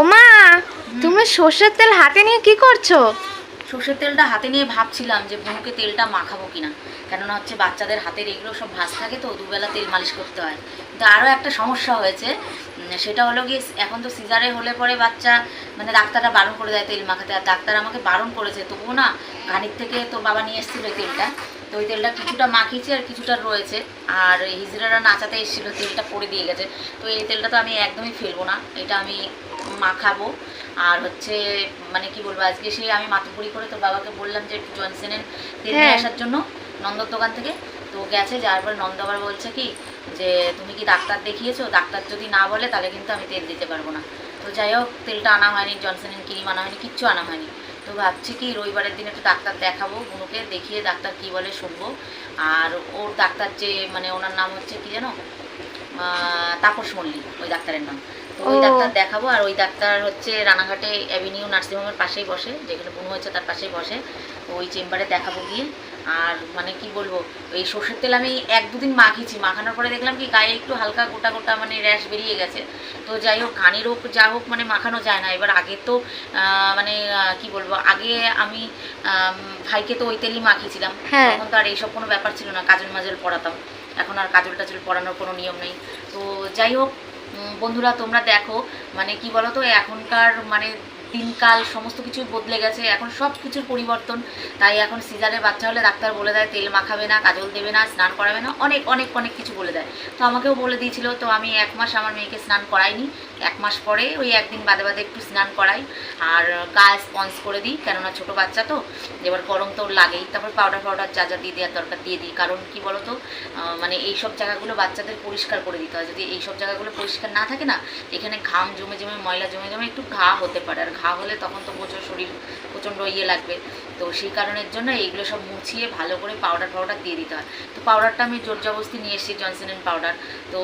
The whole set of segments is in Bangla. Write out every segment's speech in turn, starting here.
ওমা, তুমি সর্ষের তেল হাতে নিয়ে কি করছো? সর্ষের তেলটা হাতে নিয়ে ভাবছিলাম যে বুনুকে তেলটা মাখাবো কিনা, কেননা হচ্ছে বাচ্চাদের হাতের এগুলো সব ভাঁজ থাকে তো দুবেলা তেল মালিশ করতে হয়। কিন্তু আরও একটা সমস্যা হয়েছে, সেটা হলো গিয়ে এখন তো সিজারে হলে পরে বাচ্চা মানে ডাক্তাররা বারণ করে দেয় তেল মাখাতে, আর ডাক্তার আমাকে বারণ করেছে তবুও না ঘানির থেকে তোর বাবা নিয়ে এসেছিলো এই তেলটা। তো ওই তেলটা কিছুটা মাখিয়েছে আর কিছুটা রয়েছে, আর হিজড়ারা নাচাতে এসেছিলো তেলটা পড়ে দিয়ে গেছে। তো এই তেলটা তো আমি একদমই ফেলবো না, এটা আমি মাখাবো। আর হচ্ছে মানে কি বলবো, আজকে সেই আমি মাতুপুরি করে তোর বাবাকে বললাম যে একটু জনসনের তেল নিয়ে আসার জন্য নন্দর দোকান থেকে। তো গেছে, যার পরে নন্দ আবার বলছে কি যে তুমি কি ডাক্তার দেখিয়েছো, ডাক্তার যদি না বলে তাহলে কিন্তু আমি তেল দিতে পারবো না। তো যাই হোক, তেলটা আনা হয়নি, জনসনের ক্রিম আনা হয়নি, কিচ্ছু আনা হয়নি। তো ভাবছি কি রবিবারের দিন একটু ডাক্তার দেখাবো, বুনুকে দেখিয়ে ডাক্তার কি বলে শুনবো। আর ওর ডাক্তার যে মানে ওনার নাম হচ্ছে কি জানো, তাপস মল্লিক ওই ডাক্তারের নাম। তো ওই ডাক্তার দেখাবো। আর ওই ডাক্তার হচ্ছে রানাঘাটে অ্যাভিনিউ নার্সিংহোমের পাশেই বসে, যেখানে বুনু হয়েছে তার পাশেই বসে। তো ওই চেম্বারে দেখাবো গিয়ে। আর মানে কি বলবো, এই সর্ষের তেল আমি 1-2 দিন মাখিয়েছি, মাখানোর পরে দেখলাম কি গায়ে একটু হালকা গোটা গোটা মানে র্যাশ বেরিয়ে গেছে। তো যাই হোক, ঘানির হোক যা হোক মানে মাখানো যায় না। এবার আগে তো মানে কি বলবো, আগে আমি ভাইকে তো ওই তেলই মাখিয়েছিলাম, তখন তো আর এইসব কোনো ব্যাপার ছিল না, কাজল মাজল পরাতাম। এখন আর কাজল টাজল পরানোর কোনো নিয়ম নেই। তো যাই হোক বন্ধুরা, তোমরা দেখো মানে কি বলো তো, এখনকার মানে দিনকাল সমস্ত কিছু বদলে গেছে, এখন সব কিছুর পরিবর্তন। তাই এখন সিজারে বাচ্চা হলে ডাক্তার বলে দেয় তেল মাখাবে না, কাজল দেবে না, স্নান করাবে না, অনেক অনেক অনেক কিছু বলে দেয়। তো আমাকেও বলে দিয়েছিল, তো আমি 1 মাস আমার মেয়েকে স্নান করাইনি। 1 মাস পরে ওই 1 দিন বাদে বাদে একটু স্নান করাই, আর গা স্পঞ্জ করে দিই, কেননা ছোটো বাচ্চা তো এবার গরম তো লাগেই। তারপর পাউডার যা যা দিয়ে দেওয়ার দরকার দিয়ে দিই, কারণ কি বলো তো মানে এই সব জায়গাগুলো বাচ্চাদের পরিষ্কার করে দিতে হয়। যদি এই সব জায়গাগুলো পরিষ্কার না থাকে না, এখানে ঘাম জমে জমে ময়লা জমে জমে একটু ঘা হতে পারে, আর ঘা হলে তখন তো প্রচুর শরীর প্রচণ্ড ইয়ে লাগবে। তো সেই কারণের জন্য এইগুলো সব মুছিয়ে ভালো করে পাউডার দিয়ে দিতে হয়। তো পাউডারটা আমি জোর জবরদস্তি নিয়ে এসেছি, জনসনের পাউডার। তো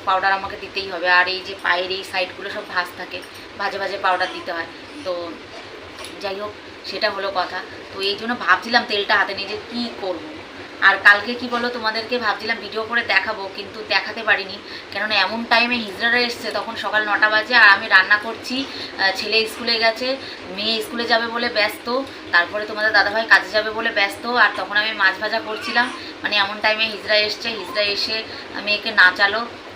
পাউডার আমাকে দিতেই হবে। আর এই যে পায়ের এই সাইডগুলো সব ভাঁজ থাকে, ভাজে ভাজে পাউডার দিতে হয়। তো যাই হোক, সেটা হলো কথা। তো এই জন্য ভাবছিলাম তেলটা হাতে নিয়ে যে কী করবো। আর কালকে কি বলো, তোমাদেরকে ভাবছিলাম ভিডিও করে দেখাবো, কিন্তু দেখাতে পারিনি, কেননা এমন টাইমে হিজড়ারা এসছে, তখন সকাল 9টা বাজে, আর আমি রান্না করছি। ছেলে স্কুলে গেছে, মেয়ে স্কুলে যাবে বলে ব্যস্ত, তারপরে তোমাদের দাদাভাই কাজে যাবে বলে ব্যস্ত, আর তখন আমি মাছ ভাজা করছিলাম। মানে এমন টাইমে হিজড়া এসছে, হিজড়া এসে মেয়েকে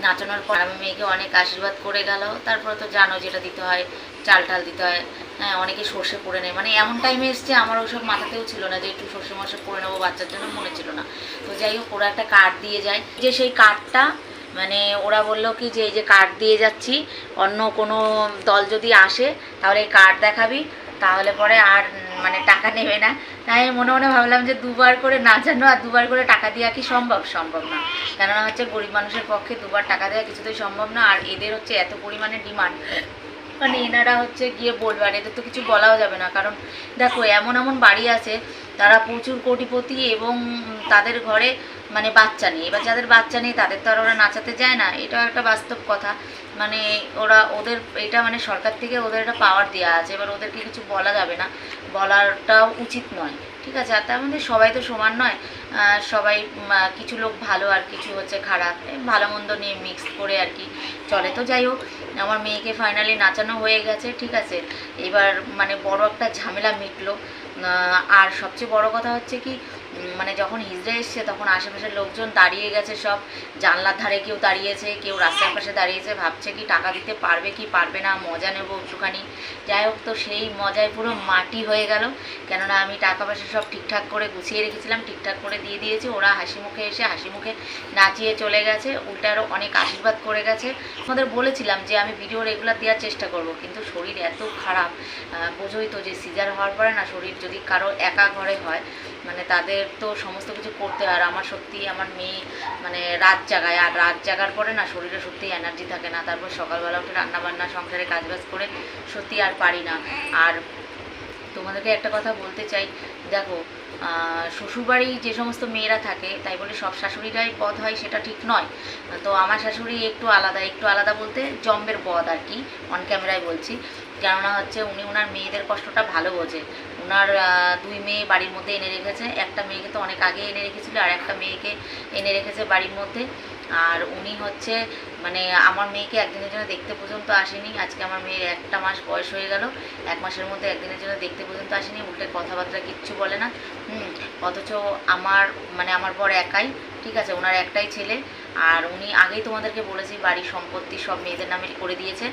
নাচানোর পর আমি মেয়েকে অনেক আশীর্বাদ করে গেল। তারপরে তো জানো যেটা দিতে হয়, চাল টাল দিতে হয়। হ্যাঁ, অনেকে সর্ষে পড়ে নেয়, মানে এমন টাইমে এসছে আমার ওসব মাথাতেও ছিল না যে একটু সর্ষে মশে পড়ে নেবো, বাচ্চার জন্য মনে ছিল না। তো যাই হোক, ওরা একটা কার্ড দিয়ে যায়, যে সেই কার্ডটা মানে ওরা বললো কি যে এই যে কার্ড দিয়ে যাচ্ছি, অন্য কোনো দল যদি আসে তাহলে এই কার্ড দেখাবি, তাহলে পরে আর মানে টাকা নেবে না। তাই মনে মনে ভাবলাম যে 2বার করে না জানো আর 2বার করে টাকা দেওয়া কি সম্ভব না, কেননা হচ্ছে গরিব মানুষের পক্ষে 2বার টাকা দেওয়া কিছুতেই সম্ভব না। আর এদের হচ্ছে এত পরিমাণে ডিমান্ড, মানে এনারা হচ্ছে গিয়ে বলবে, আর এদের তো কিছু বলাও যাবে না। কারণ দেখো, এমন এমন বাড়ি আছে তারা প্রচুর কোটিপতি এবং তাদের ঘরে মানে বাচ্চা নেই। এবার যাদের বাচ্চা নেই তাদের তো আর ওরা নাচাতে যায় না, এটাও একটা বাস্তব কথা। মানে ওদের এটা মানে সরকার থেকে ওদের একটা পাওয়ার দেওয়া আছে, এবার ওদেরকে কিছু বলা যাবে না, বলাটাও উচিত নয়, ঠিক আছে। আর তার মধ্যে সবাই তো সমান নয়, সবাই কিছু লোক ভালো আর কিছু হচ্ছে খারাপ, ভালো মন্দ নিয়ে মিক্স করে আর কি চলে। তো যাই হোক, আমার মেয়েকে ফাইনালি নাচানো হয়ে গেছে, ঠিক আছে। এবার মানে বড় একটা ঝামেলা মিটলো। আর সবচেয়ে বড় কথা হচ্ছে কি, মানে যখন হিজড়া এসছে তখন আশেপাশের লোকজন দাঁড়িয়ে গেছে, সব জানলার ধারে কেউ দাঁড়িয়েছে, কেউ রাস্তার পাশে দাঁড়িয়েছে, ভাবছে কি টাকা দিতে পারবে কি পারবে না, মজা নেবো একটুখানি। যাই হোক, তো সেই মজায় পুরো মাটি হয়ে গেল, কেননা আমি টাকা পয়সা সব ঠিকঠাক করে গুছিয়ে রেখেছিলাম, ঠিকঠাক করে দিয়ে দিয়েছি। ওরা হাসি মুখে এসে হাসি মুখে নাচিয়ে চলে গেছে, উল্টা আরও অনেক আশীর্বাদ করে গেছে। আমাদের বলেছিলাম যে আমি ভিডিও রেগুলার দেওয়ার চেষ্টা করব, কিন্তু শরীর এত খারাপ, বোঝোই তো যে সিজার হওয়ার পরে না শরীর যদি কারো একা ঘরে হয় মানে তাদের তো সমস্ত কিছু করতে হয়। আর আমার সত্যি আমার মেয়ে মানে রাত জাগায়, আর রাত জাগার পরে না শরীরে সত্যি এনার্জি থাকে না। তারপর সকালবেলা উঠে রান্নাবান্না সংসারে কাজবাজ করে সত্যি আর পারি না। আর তোমাদেরকে একটা কথা বলতে চাই, দেখো শ্বশুরবাড়ি যে সমস্ত মেয়েরা থাকে তাই বলে সব শাশুড়িরাই বদ হয় সেটা ঠিক নয়। তো আমার শাশুড়ি একটু আলাদা বলতে জম্বের বদ আর কি, অন ক্যামেরায় বলছি। কেননা হচ্ছে উনি ওনার মেয়েদের কষ্টটা ভালো বোঝে। ওনার 2 মেয়ে বাড়ির মধ্যে এনে রেখেছে, একটা মেয়েকে তো অনেক আগে এনে রেখেছিল, আর একটা মেয়েকে এনে রেখেছে বাড়ির মধ্যে। আর উনি হচ্ছে মানে আমার মেয়েকে একদিনের জন্য দেখতে পর্যন্ত আসেনি। আজকে আমার মেয়ের 1 মাস বয়স হয়ে গেল, 1 মাসের মধ্যে একদিনের জন্য দেখতে পর্যন্ত আসেনি, উল্টে কথাবার্তা কিচ্ছু বলে না। অথচ আমার বর একাই, ঠিক আছে, ওনার একটাই ছেলে। আর উনি আগেই তোমাদেরকে বলেছি বাড়ির সম্পত্তি সব মেয়েদের নামে করে দিয়েছে।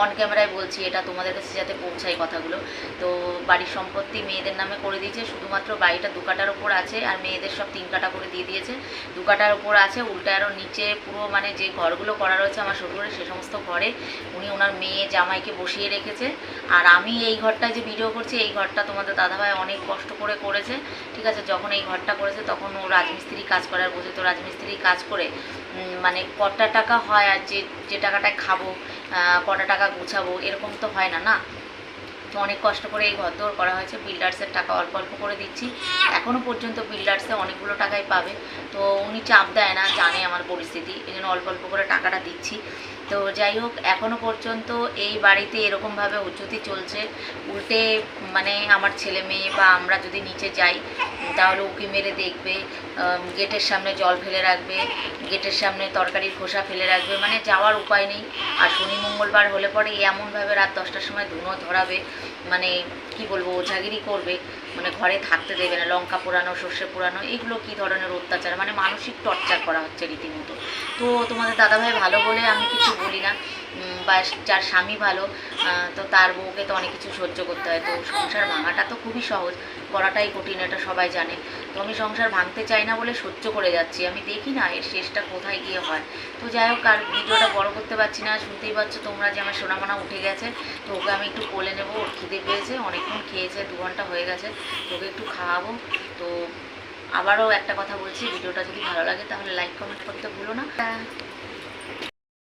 অন ক্যামেরায় বলছি, এটা তোমাদের কাছে যাতে পৌঁছায় কথাগুলো। তো বাড়ির সম্পত্তি মেয়েদের নামে করে দিয়েছে, শুধুমাত্র বাড়িটা 2 কাঠার ওপর আছে, আর মেয়েদের সব 3 কাঠা করে দিয়ে দিয়েছে। 2 কাঠার ওপর আছে, উল্টে আরও নিচে পুরো মানে যে ঘরগুলো করা রয়েছে আমার শ্বশুরের, সে সমস্ত ঘরে উনি ওনার মেয়ে জামাইকে বসিয়ে রেখেছে। আর আমি এই ঘরটায় যে ভিডিও করছি, এই ঘরটা তোমাদের দাদাভাই অনেক কষ্ট করে করেছে, ঠিক আছে। যখন এই ঘরটা করেছে তখন ও রাজমিস্ত্রি কাজ করার বোঝে, তো রাজমিস্ত্রি কাজ করে মানে কটা টাকা হয়, আর যে টাকাটায় খাবো, কটা টাকা গুছাবো, এরকম তো হয় না, না। তো অনেক কষ্ট করে এই ঘরদোর করা হয়েছে, বিল্ডার্সের টাকা অল্প অল্প করে দিচ্ছি, এখনও পর্যন্ত বিল্ডার্সে অনেকগুলো টাকাই পাবে। তো উনি চাপ দেয় না, জানে আমার পরিস্থিতি, এই জন্য অল্প অল্প করে টাকাটা দিচ্ছি। তো যাই হোক, এখনও পর্যন্ত এই বাড়িতে এরকমভাবে উচ্চতি চলছে। উল্টে মানে আমার ছেলে মেয়ে বা আমরা যদি নিচে যাই তাহলে উকি মেরে দেখবে, গেটের সামনে জল ফেলে রাখবে, গেটের সামনে তরকারির খোসা ফেলে রাখবে, মানে যাওয়ার উপায় নেই। আর শনি মঙ্গলবার হলে পরে এমনভাবে রাত 10টার সময় ধুনো ধরাবে, মানে কি বলবো, ওঝাগিরি করবে, মানে ঘরে থাকতে দেবে না, লঙ্কা পোড়ানো, সর্ষে পোড়ানো, এগুলো কি ধরনের অত্যাচার, মানে মানসিক টর্চার করা হচ্ছে রীতিমতো। তো তোমাদের দাদাভাই ভালো বলে আমি কিছু বলি না, বা যার স্বামী ভালো, তো তার বউকে তো অনেক কিছু সহ্য করতে হয়। তো সংসার ভাঙাটা তো খুবই সহজ, করাটাই কঠিন, এটা সবাই জানে। তো আমি সংসার ভাঙতে চাই না বলে সহ্য করে যাচ্ছি, আমি দেখি না এর শেষটা কোথায় গিয়ে হয়। তো যাই হোক, আর ভিডিওটা বড় করতে পারছি না, শুনতেই পাচ্ছ তোমরা যে আমার সোনামোনা উঠে গেছে। তো ওকে আমি একটু কোলে নেবো, ওর খিদে পেয়েছে, অনেকক্ষণ খেয়েছে, 2 ঘন্টা হয়ে গেছে, ওকে একটু খাওয়াবো। তো আবারও একটা কথা বলছি, ভিডিওটা যদি ভালো লাগে তাহলে লাইক কমেন্ট করতে ভুলো না।